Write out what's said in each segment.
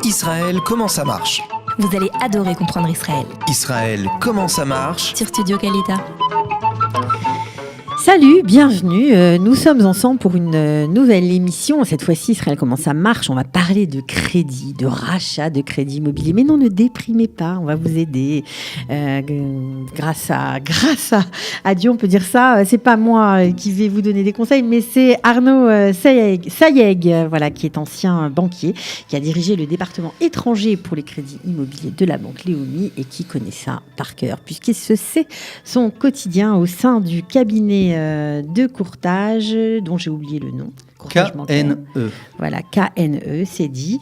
Israël, comment ça marche ? Vous allez adorer comprendre Israël. Israël, comment ça marche ? Sur Studio Kalita. Salut, bienvenue. Nous sommes ensemble pour une nouvelle émission. Cette fois-ci, Israël, comment ça marche ? On va parler de crédit, de rachat de crédit immobilier. Mais non, ne déprimez pas, on va vous aider. Grâce à Dieu, on peut dire ça. C'est pas moi qui vais vous donner des conseils, mais c'est Arnaud Sayeg, voilà, qui est ancien banquier, qui a dirigé le département étranger pour les crédits immobiliers de la banque Leumi et qui connaît ça par cœur, puisqu'il se sait son quotidien au sein du cabinet de courtage, dont j'ai oublié le nom. KNE. Voilà, KNE, c'est dit.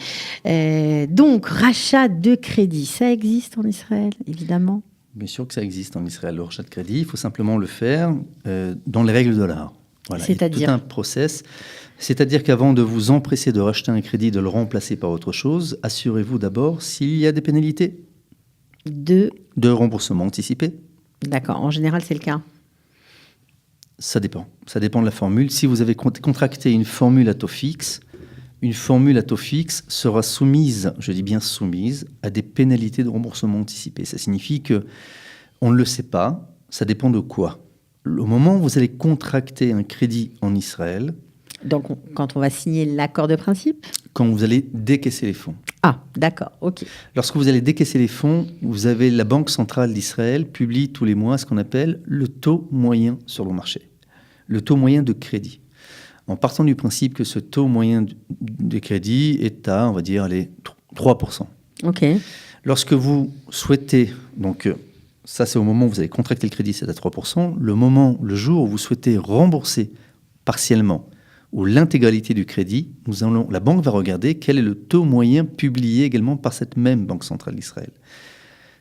Donc, rachat de crédit, ça existe en Israël, évidemment. Bien sûr que ça existe en Israël, le rachat de crédit. Il faut simplement le faire dans les règles de l'art. Voilà, c'est-à-dire tout un process. C'est-à-dire qu'avant de vous empresser de racheter un crédit, de le remplacer par autre chose, assurez-vous d'abord s'il y a des pénalités de remboursement anticipé. D'accord, en général, c'est le cas. Ça dépend. Ça dépend de la formule. Si vous avez contracté une formule à taux fixe, une formule à taux fixe sera soumise, je dis bien soumise, à des pénalités de remboursement anticipé. Ça signifie qu'on ne le sait pas. Ça dépend de quoi ? Au moment où vous allez contracter un crédit en Israël... Donc, quand on va signer l'accord de principe ? Quand vous allez décaisser les fonds. Ah, d'accord, ok. Lorsque vous allez décaisser les fonds, vous avez la Banque centrale d'Israël publie tous les mois ce qu'on appelle le taux moyen sur le marché, le taux moyen de crédit. En partant du principe que ce taux moyen de crédit est à, on va dire, les 3%. Ok. Lorsque vous souhaitez, donc ça c'est au moment où vous avez contracté le crédit, c'est à 3%. Le jour où vous souhaitez rembourser partiellement ou l'intégralité du crédit, la banque va regarder quel est le taux moyen publié également par cette même Banque centrale d'Israël.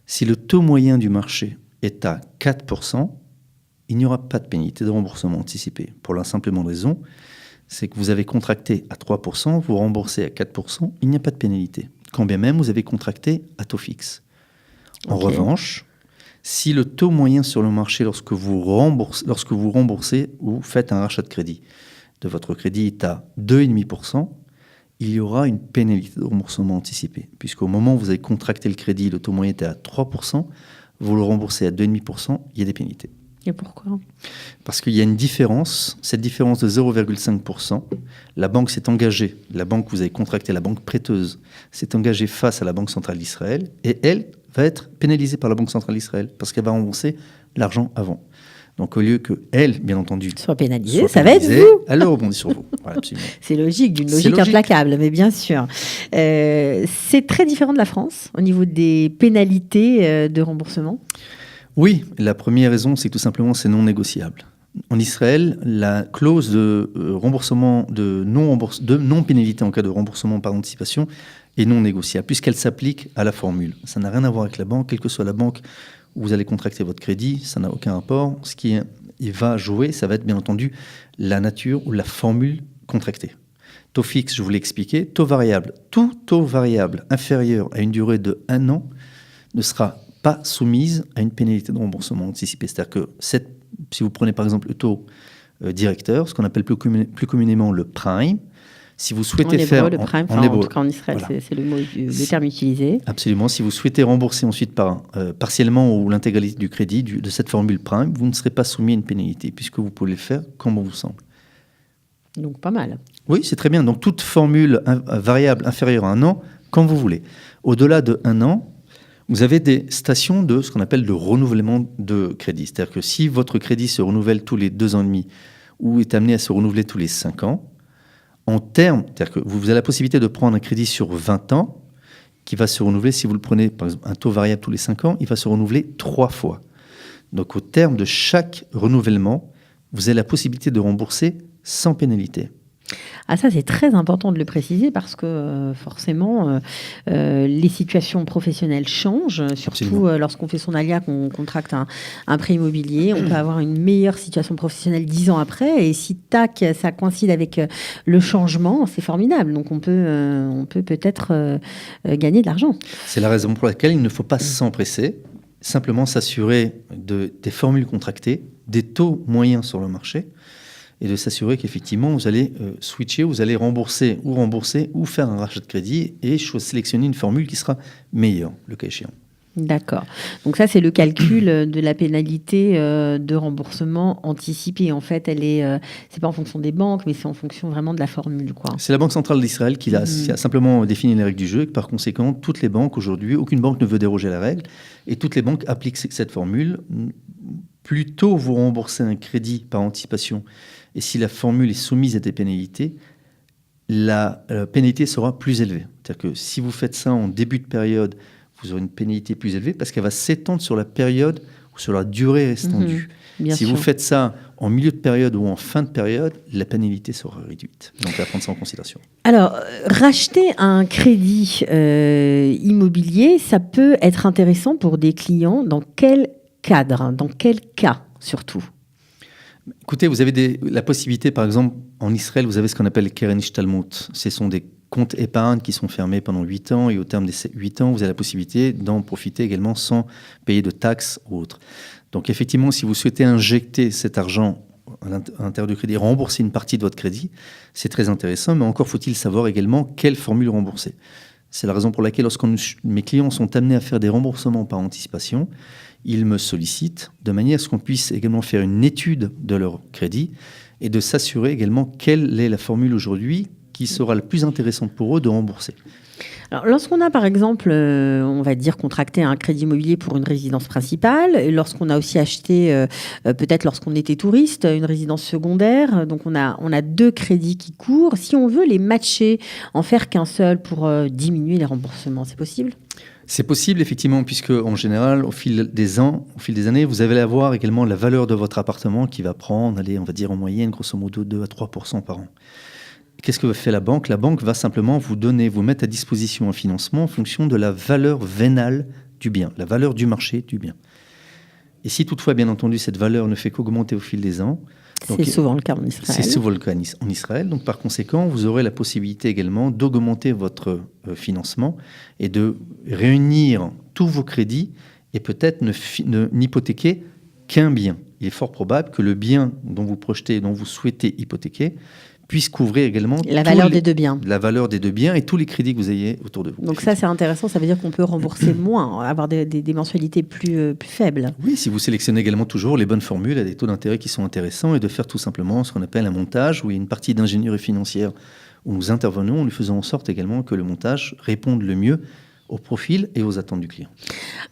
Si le taux moyen du marché est à 4%, il n'y aura pas de pénalité de remboursement anticipé. Pour la simple et bonne raison, c'est que vous avez contracté à 3%, vous remboursez à 4%, il n'y a pas de pénalité. Quand bien même vous avez contracté à taux fixe. En revanche, si le taux moyen sur le marché, lorsque vous remboursez ou faites un rachat de crédit, de votre crédit est à 2,5%, il y aura une pénalité de remboursement anticipé. Puisqu'au moment où vous avez contracté le crédit, le taux moyen était à 3%, vous le remboursez à 2,5%, il y a des pénalités. Et pourquoi ? Parce qu'il y a une différence, cette différence de 0,5%, la banque s'est engagée, la banque que vous avez contractée, la banque prêteuse, s'est engagée face à la Banque centrale d'Israël, et elle va être pénalisée par la Banque centrale d'Israël, parce qu'elle va rembourser l'argent avant. Donc, au lieu qu'elle, bien entendu, soit pénalisée, ça va être vous. Elle rebondit sur vous. Voilà, absolument. C'est logique, d'une logique implacable, mais bien sûr. C'est très différent de la France au niveau des pénalités de remboursement. Oui, la première raison, c'est que tout simplement, c'est non négociable. En Israël, la clause de remboursement, de non-pénalité en cas de remboursement par anticipation est non négociable, puisqu'elle s'applique à la formule. Ça n'a rien à voir avec la banque, quelle que soit la banque où vous allez contracter votre crédit, ça n'a aucun rapport. Ce qui va jouer, ça va être bien entendu la nature ou la formule contractée. Taux fixe, je vous l'ai expliqué. Taux variable, tout taux variable inférieur à une durée de 1 an ne sera pas soumise à une pénalité de remboursement anticipé. C'est-à-dire que si vous prenez par exemple le taux directeur, ce qu'on appelle plus communément le prime, si vous souhaitez faire... le prime, en tout cas en Israël, voilà. C'est le terme utilisé. Absolument. Si vous souhaitez rembourser ensuite partiellement ou l'intégralité du crédit de cette formule prime, vous ne serez pas soumis à une pénalité, puisque vous pouvez le faire comme bon vous semble. Donc pas mal. Oui, c'est très bien. Donc toute formule variable inférieure à 1 an, quand vous voulez. Au-delà de 1 an, vous avez des stations de ce qu'on appelle de renouvellement de crédit. C'est-à-dire que si votre crédit se renouvelle tous les 2 ans et demi ou est amené à se renouveler tous les 5 ans, c'est-à-dire que vous avez la possibilité de prendre un crédit sur 20 ans qui va se renouveler, si vous le prenez par exemple un taux variable tous les 5 ans, il va se renouveler 3 fois. Donc au terme de chaque renouvellement, vous avez la possibilité de rembourser sans pénalité. Ah, ça, c'est très important de le préciser parce que forcément, les situations professionnelles changent, surtout lorsqu'on fait son alia, qu'on contracte un prêt immobilier. On peut avoir une meilleure situation professionnelle 10 ans après. Et si tac, ça coïncide avec le changement, c'est formidable. Donc, on peut peut-être gagner de l'argent. C'est la raison pour laquelle il ne faut pas s'empresser, simplement s'assurer des formules contractées, des taux moyens sur le marché. et de s'assurer qu'effectivement, vous allez switcher, vous allez rembourser ou faire un rachat de crédit et sélectionner une formule qui sera meilleure, le cas échéant. D'accord. Donc ça, c'est le calcul de la pénalité de remboursement anticipé. En fait, c'est pas en fonction des banques, mais c'est en fonction vraiment de la formule, quoi. C'est la Banque centrale d'Israël qui a simplement défini les règles du jeu. Et par conséquent, toutes les banques aujourd'hui, aucune banque ne veut déroger à la règle, et toutes les banques appliquent cette formule. Plus tôt vous remboursez un crédit par anticipation, et si la formule est soumise à des pénalités, la pénalité sera plus élevée. C'est-à-dire que si vous faites ça en début de période, vous aurez une pénalité plus élevée parce qu'elle va s'étendre sur la période ou sur la durée restendue. Si vous faites ça en milieu de période ou en fin de période, la pénalité sera réduite. Donc, à prendre ça en considération. Alors, racheter un crédit immobilier, ça peut être intéressant pour des clients. Dans quel cadre, dans quel cas surtout? Écoutez, vous avez la possibilité, par exemple, en Israël, vous avez ce qu'on appelle les Keren Ishtalmut. Ce sont des comptes épargne qui sont fermés pendant 8 ans, et au terme des 8 ans, vous avez la possibilité d'en profiter également sans payer de taxes ou autres. Donc effectivement, si vous souhaitez injecter cet argent à l'intérieur du crédit, rembourser une partie de votre crédit, c'est très intéressant, mais encore faut-il savoir également quelle formule rembourser. C'est la raison pour laquelle, lorsque mes clients sont amenés à faire des remboursements par anticipation, ils me sollicitent de manière à ce qu'on puisse également faire une étude de leur crédit et de s'assurer également quelle est la formule aujourd'hui qui sera le plus intéressante pour eux de rembourser. Alors, lorsqu'on a, par exemple, on va dire, contracté un crédit immobilier pour une résidence principale, et lorsqu'on a aussi acheté, peut-être lorsqu'on était touriste, une résidence secondaire, donc on a 2 crédits qui courent. Si on veut les matcher, en faire qu'un seul pour diminuer les remboursements, c'est possible ? C'est possible, effectivement, puisque en général, au fil des années, vous allez avoir également la valeur de votre appartement qui va prendre, on va dire en moyenne, grosso modo, 2 à 3% par an. Qu'est-ce que fait la banque ? La banque va simplement vous mettre à disposition un financement en fonction de la valeur vénale du bien, la valeur du marché du bien. Et si toutefois, bien entendu, cette valeur ne fait qu'augmenter au fil des ans... C'est souvent le cas en Israël. C'est souvent le cas en Israël. Donc, par conséquent, vous aurez la possibilité également d'augmenter votre financement et de réunir tous vos crédits et peut-être n'hypothéquer qu'un bien. Il est fort probable que le bien dont vous projetez, dont vous souhaitez hypothéquer, puisse couvrir également la valeur des 2 biens. La valeur des 2 biens et tous les crédits que vous ayez autour de vous. Donc ça, c'est intéressant. Ça veut dire qu'on peut rembourser moins, avoir des mensualités plus faibles. Oui, si vous sélectionnez également toujours les bonnes formules à des taux d'intérêt qui sont intéressants et de faire tout simplement ce qu'on appelle un montage où il y a une partie d'ingénierie financière où nous intervenons en lui faisant en sorte également que le montage réponde le mieux au profil et aux attentes du client.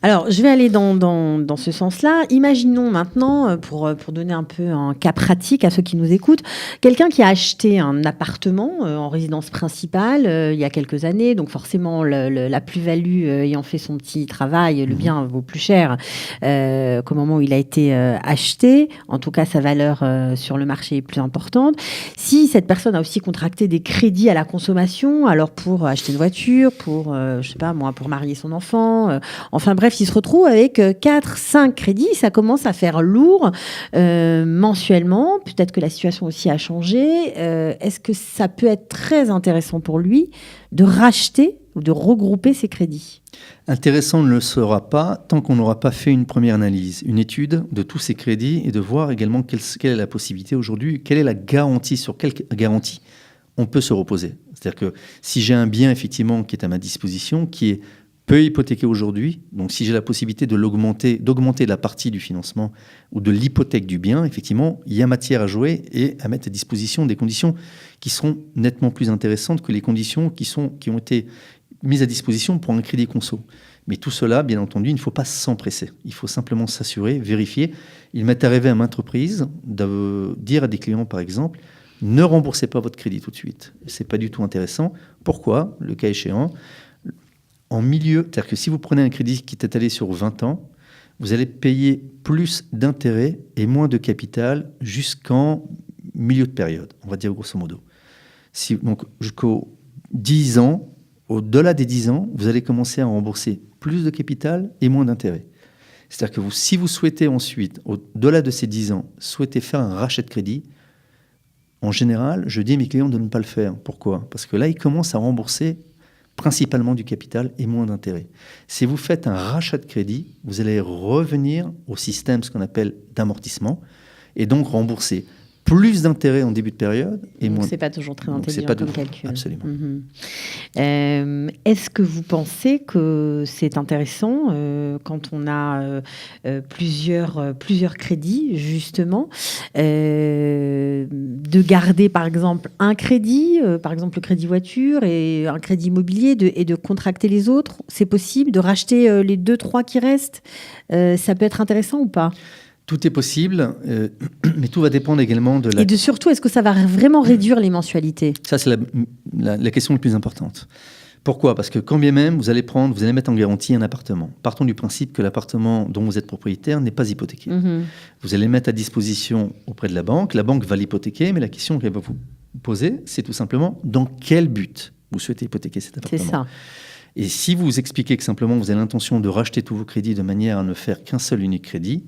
Alors, je vais aller dans ce sens-là. Imaginons maintenant, pour donner un peu un cas pratique à ceux qui nous écoutent, quelqu'un qui a acheté un appartement en résidence principale il y a quelques années, donc forcément la plus-value ayant fait son petit travail, le bien vaut plus cher qu'au moment où il a été acheté. En tout cas, sa valeur sur le marché est plus importante. Si cette personne a aussi contracté des crédits à la consommation, alors pour acheter une voiture, pour, je sais pas moi, pour marier son enfant, enfin bref, il se retrouve avec 4-5 crédits, ça commence à faire lourd mensuellement. Peut-être que la situation aussi a changé. Est-ce que ça peut être très intéressant pour lui de racheter ou de regrouper ses crédits ? Intéressant ne le sera pas tant qu'on n'aura pas fait une première analyse, une étude de tous ces crédits et de voir également quelle est la possibilité aujourd'hui, quelle est la garantie, sur quelle garantie on peut se reposer. C'est-à-dire que si j'ai un bien effectivement qui est à ma disposition, qui est peu hypothéqué aujourd'hui, donc si j'ai la possibilité d'augmenter la partie du financement ou de l'hypothèque du bien, effectivement, il y a matière à jouer et à mettre à disposition des conditions qui seront nettement plus intéressantes que les conditions qui ont été mises à disposition pour un crédit conso. Mais tout cela, bien entendu, il ne faut pas s'empresser. Il faut simplement s'assurer, vérifier. Il m'est arrivé à maintes reprises de dire à des clients, par exemple, ne remboursez pas votre crédit tout de suite. Ce n'est pas du tout intéressant. Pourquoi ? Le cas échéant, en milieu, c'est-à-dire que si vous prenez un crédit qui est étalé sur 20 ans, vous allez payer plus d'intérêts et moins de capital jusqu'en milieu de période, on va dire grosso modo. Donc jusqu'aux 10 ans, au-delà des 10 ans, vous allez commencer à rembourser plus de capital et moins d'intérêts. C'est-à-dire que si vous souhaitez ensuite, au-delà de ces 10 ans, souhaitez faire un rachat de crédit, en général, je dis à mes clients de ne pas le faire. Pourquoi ? Parce que là, ils commencent à rembourser principalement du capital et moins d'intérêt. Si vous faites un rachat de crédit, vous allez revenir au système, ce qu'on appelle d'amortissement, et donc rembourser plus d'intérêt en début de période et Donc, moins. c'est pas toujours très Donc, c'est intelligent pas comme de- calcul. Absolument. Est-ce que vous pensez que c'est intéressant quand on a plusieurs crédits, justement, de garder par exemple un crédit, par exemple le crédit voiture et un crédit immobilier et de contracter les autres? C'est possible de racheter les 2-3 qui restent? Ça peut être intéressant ou pas? Tout est possible, mais tout va dépendre également de la... Et de surtout, est-ce que ça va vraiment réduire les mensualités? Ça, c'est la question la plus importante. Pourquoi? Parce que quand bien même vous allez mettre en garantie un appartement. Partons du principe que l'appartement dont vous êtes propriétaire n'est pas hypothéqué. Vous allez le mettre à disposition auprès de la banque va l'hypothéquer, mais la question qu'elle va vous poser, c'est tout simplement dans quel but vous souhaitez hypothéquer cet C'est appartement. ça. Et si vous expliquez que simplement vous avez l'intention de racheter tous vos crédits de manière à ne faire qu'un seul unique crédit,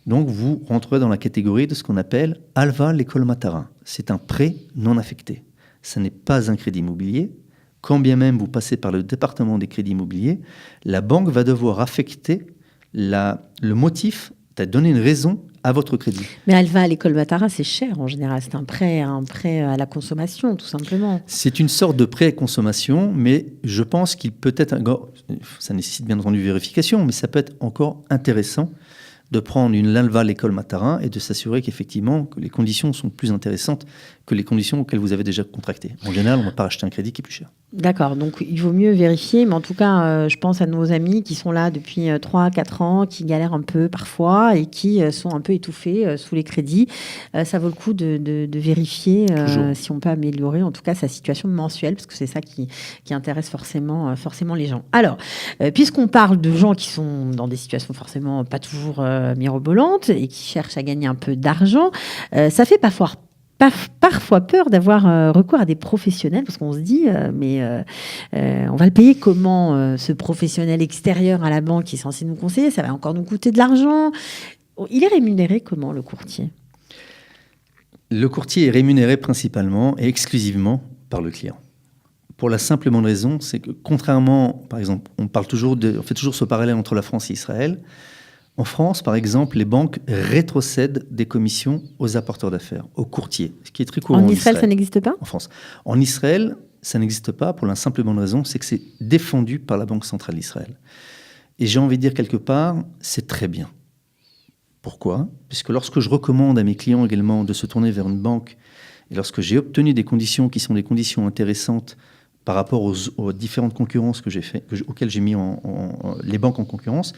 donc vous rentrez dans la catégorie de ce qu'on appelle Alva l'école Matarin. C'est un prêt non affecté. Ce n'est pas un crédit immobilier. Quand bien même vous passez par le département des crédits immobiliers, la banque va devoir affecter le motif, donner une raison à votre crédit. Mais Alva à l'école Matara, c'est cher en général. C'est un prêt à la consommation, tout simplement. C'est une sorte de prêt à consommation, mais je pense qu'il peut être, ça nécessite bien entendu vérification, mais ça peut être encore intéressant de prendre une Alva l'école Matarin et de s'assurer qu'effectivement que les conditions sont plus intéressantes que les conditions auxquelles vous avez déjà contracté. En général, on ne va pas acheter un crédit qui est plus cher. D'accord, donc il vaut mieux vérifier, mais en tout cas, je pense à nos amis qui sont là depuis 3-4 ans, qui galèrent un peu parfois et qui sont un peu étouffés sous les crédits. Ça vaut le coup de vérifier si on peut améliorer en tout cas sa situation mensuelle, parce que c'est ça qui intéresse forcément les gens. Alors, puisqu'on parle de gens qui sont dans des situations forcément pas toujours mirobolantes et qui cherchent à gagner un peu d'argent, ça fait parfois peur d'avoir recours à des professionnels, parce qu'on se dit on va le payer comment, ce professionnel extérieur à la banque qui est censé nous conseiller, ça va encore nous coûter de l'argent. Il est rémunéré comment, le courtier? Le courtier est rémunéré principalement et exclusivement par le client. Pour la simple et bonne raison, c'est que contrairement, par exemple, on fait toujours ce parallèle entre la France et Israël. En France, par exemple, les banques rétrocèdent des commissions aux apporteurs d'affaires, aux courtiers, ce qui est très courant en Israël. Ça n'existe pas? En France. En Israël, ça n'existe pas pour la simple et bonne raison, c'est que c'est défendu par la Banque centrale d'Israël. Et j'ai envie de dire quelque part, c'est très bien. Pourquoi? Puisque lorsque je recommande à mes clients également de se tourner vers une banque, et lorsque j'ai obtenu des conditions qui sont des conditions intéressantes par rapport aux différentes concurrences auxquelles j'ai mis les banques en concurrence,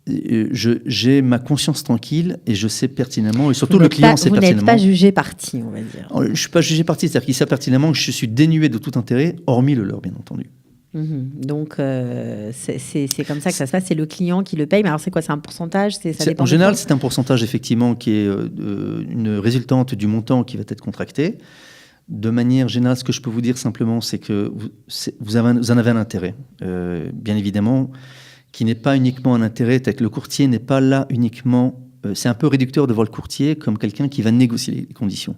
j'ai ma conscience tranquille et je sais pertinemment, et surtout le client sait pertinemment. Vous n'êtes pas jugé parti, on va dire. Je ne suis pas jugé parti, c'est-à-dire qu'il sait pertinemment que je suis dénué de tout intérêt, hormis le leur, bien entendu. Donc, c'est comme ça que ça se passe. C'est le client qui le paye. Mais alors, c'est quoi? C'est un pourcentage? Ça dépend en général, c'est un pourcentage, effectivement, qui est une résultante du montant qui va être contracté. De manière générale, ce que je peux vous dire simplement, c'est que vous en avez un intérêt, bien évidemment, qui n'est pas uniquement un intérêt. C'est-à-dire que le courtier n'est pas là uniquement... c'est un peu réducteur de voir le courtier comme quelqu'un qui va négocier les conditions.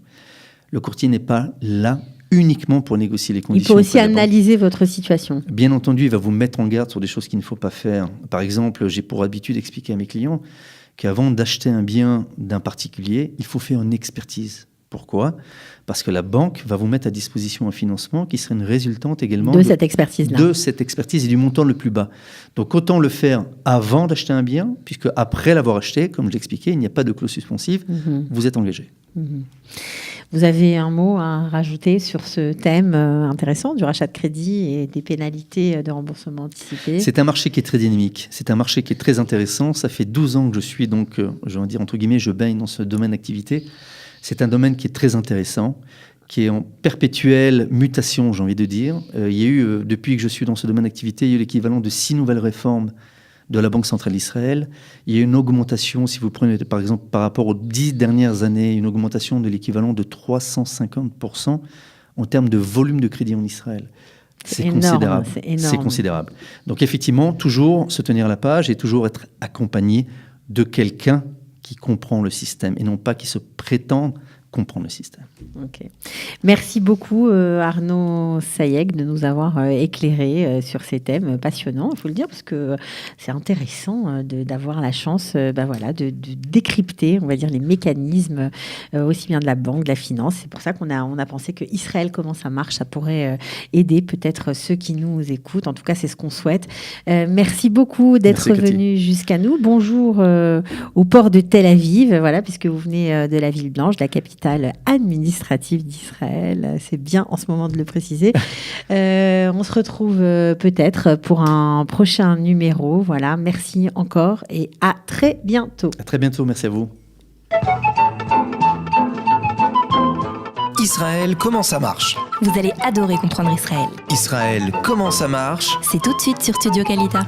Le courtier n'est pas là uniquement pour négocier les conditions. Il peut aussi analyser votre situation. Bien entendu, il va vous mettre en garde sur des choses qu'il ne faut pas faire. Par exemple, j'ai pour habitude d'expliquer à mes clients qu'avant d'acheter un bien d'un particulier, il faut faire une expertise. Pourquoi? Parce que la banque va vous mettre à disposition un financement qui serait une résultante également de cette expertise-là. De cette expertise et du montant le plus bas. Donc autant le faire avant d'acheter un bien, puisque après l'avoir acheté, comme je l'expliquais, il n'y a pas de clause suspensive, vous êtes engagé. Vous avez un mot à rajouter sur ce thème intéressant du rachat de crédit et des pénalités de remboursement anticipé? C'est un marché qui est très dynamique, c'est un marché qui est très intéressant. Ça fait 12 ans que je suis donc, je vais dire entre guillemets, je baigne dans ce domaine d'activité. C'est un domaine qui est très intéressant, qui est en perpétuelle mutation, j'ai envie de dire. Il y a eu, depuis que je suis dans ce domaine d'activité, il y a eu l'équivalent de 6 nouvelles réformes de la Banque centrale d'Israël. Il y a eu une augmentation, si vous prenez par exemple par rapport aux 10 dernières années, une augmentation de l'équivalent de 350% en termes de volume de crédit en Israël. C'est considérable. C'est considérable. Donc effectivement, toujours se tenir à la page et toujours être accompagné de quelqu'un qui comprend le système et non pas qui se prétend comprendre le système. Ok. Merci beaucoup Arnaud Sayeg de nous avoir éclairé sur ces thèmes passionnants, il faut le dire, parce que c'est intéressant d'avoir la chance de décrypter, on va dire, les mécanismes aussi bien de la banque, de la finance. C'est pour ça qu'on a pensé que Israël, comment ça marche, ça pourrait aider peut-être ceux qui nous écoutent. En tout cas, c'est ce qu'on souhaite. Merci beaucoup d'être venu jusqu'à nous. Bonjour au port de Tel Aviv, voilà, puisque vous venez de la ville blanche, de la capitale administrative d'Israël. C'est bien en ce moment de le préciser. On se retrouve peut-être pour un prochain numéro. Voilà, merci encore et à très bientôt. À très bientôt, merci à vous. Israël, comment ça marche? Vous allez adorer comprendre Israël. Israël, comment ça marche? C'est tout de suite sur Studio Kalita.